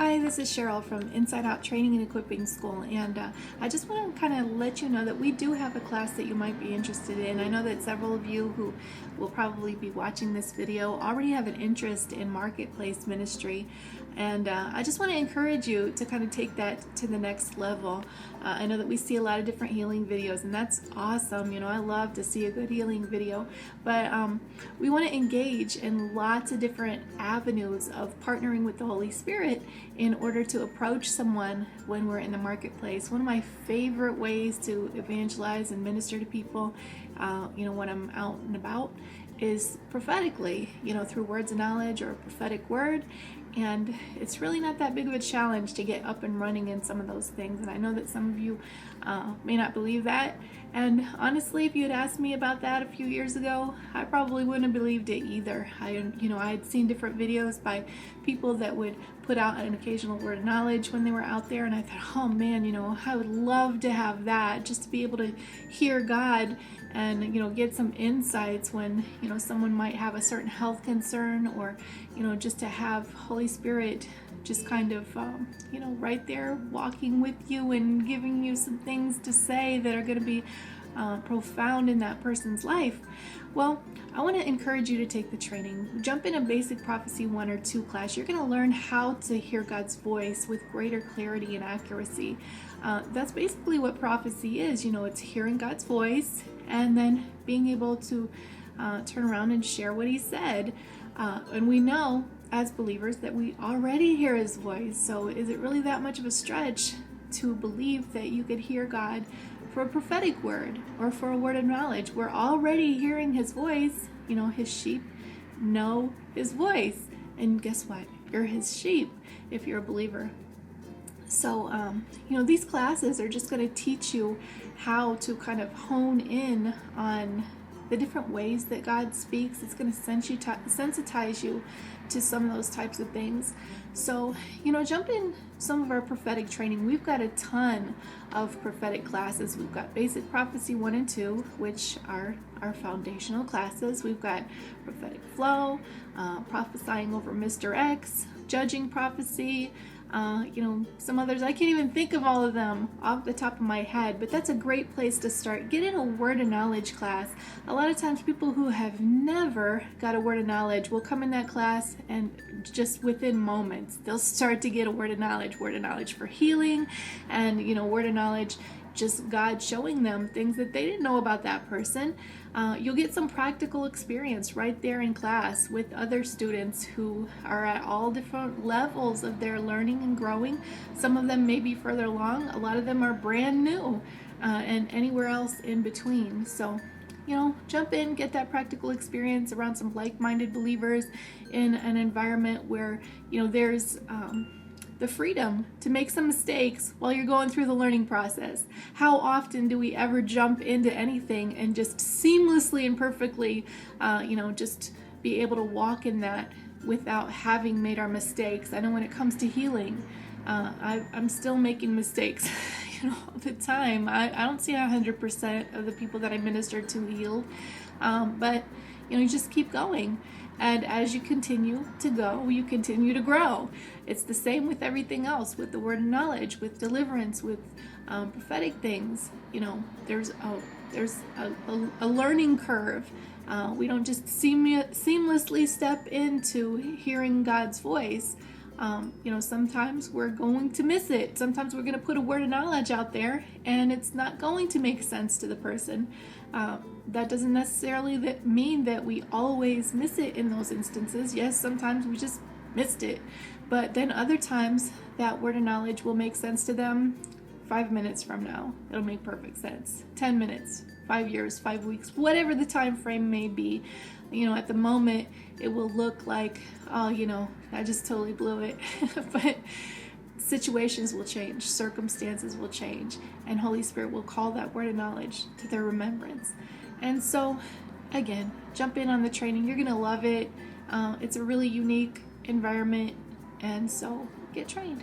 Hi, this is Cheryl from Inside Out Training and Equipping School, and I just want to kind of let you know that we do have a class that you might be interested in. I know that several of you who will probably be watching this video already have an interest in marketplace ministry, and I just want to encourage you to kind of take that to the next level. I know that we see a lot of different healing videos, and that's awesome. You know, I love to see a good healing video, but we want to engage in lots of different avenues of partnering with the Holy Spirit in order to approach someone when we're in the marketplace. One of my favorite ways to evangelize and minister to people, when I'm out and about, is prophetically, through words of knowledge or a prophetic word. And it's really not that big of a challenge to get up and running in some of those things. And I know that some of you may not believe that. And honestly, if you had asked me about that a few years ago, I probably wouldn't have believed it either. I had seen different videos by people that would put out an occasional word of knowledge when they were out there. And I thought, oh man, I would love to have that, just to be able to hear God and get some insights when someone might have a certain health concern, or just to have Holy Spirit just kind of right there walking with you and giving you some things to say that are going to be profound in that person's life. Well, I want to encourage you to take the training. Jump in a basic prophecy 1 or 2 class. You're going to learn how to hear God's voice with greater clarity and accuracy. That's basically what prophecy is. It's hearing God's voice and then being able to turn around and share what he said. And we know as believers that we already hear his voice. So is it really that much of a stretch to believe that you could hear God for a prophetic word or for a word of knowledge? We're already hearing his voice. His sheep know his voice. And guess what? You're his sheep if you're a believer. So, these classes are just going to teach you how to kind of hone in on the different ways that God speaks. It's going to sensitize you to some of those types of things. So, jump in some of our prophetic training. We've got a ton of prophetic classes. We've got basic prophecy 1 and 2, which are our foundational classes. We've got prophetic flow, prophesying over Mr. X, judging prophecy, some others. I can't even think of all of them off the top of my head, but that's a great place to start. Get in a word of knowledge class. A lot of times people who have never got a word of knowledge will come in that class and just within moments they'll start to get a word of knowledge for healing, and word of knowledge, just God showing them things that they didn't know about that person. You'll get some practical experience right there in class with other students who are at all different levels of their learning and growing. Some of them may be further along. A lot of them are brand new, and anywhere else in between. So, jump in, get that practical experience around some like-minded believers in an environment where, there's the freedom to make some mistakes while you're going through the learning process. How often do we ever jump into anything and just seamlessly and perfectly, just be able to walk in that without having made our mistakes? I know when it comes to healing, I'm still making mistakes, all the time. I don't see 100% of the people that I minister to healed, but you just keep going. And as you continue to go, you continue to grow. It's the same with everything else, with the word of knowledge, with deliverance, with prophetic things. There's a learning curve. We don't just seamlessly step into hearing God's voice. Sometimes we're going to miss it. Sometimes we're going to put a word of knowledge out there and it's not going to make sense to the person. That doesn't necessarily mean that we always miss it in those instances. Yes, sometimes we just missed it. But then other times that word of knowledge will make sense to them 5 minutes from now. It'll make perfect sense. 10 minutes, 5 years, 5 weeks, whatever the time frame may be. At the moment, it will look like, I just totally blew it. But situations will change, circumstances will change, and Holy Spirit will call that word of knowledge to their remembrance. And so, again, jump in on the training. You're going to love it. It's a really unique environment, and so get trained.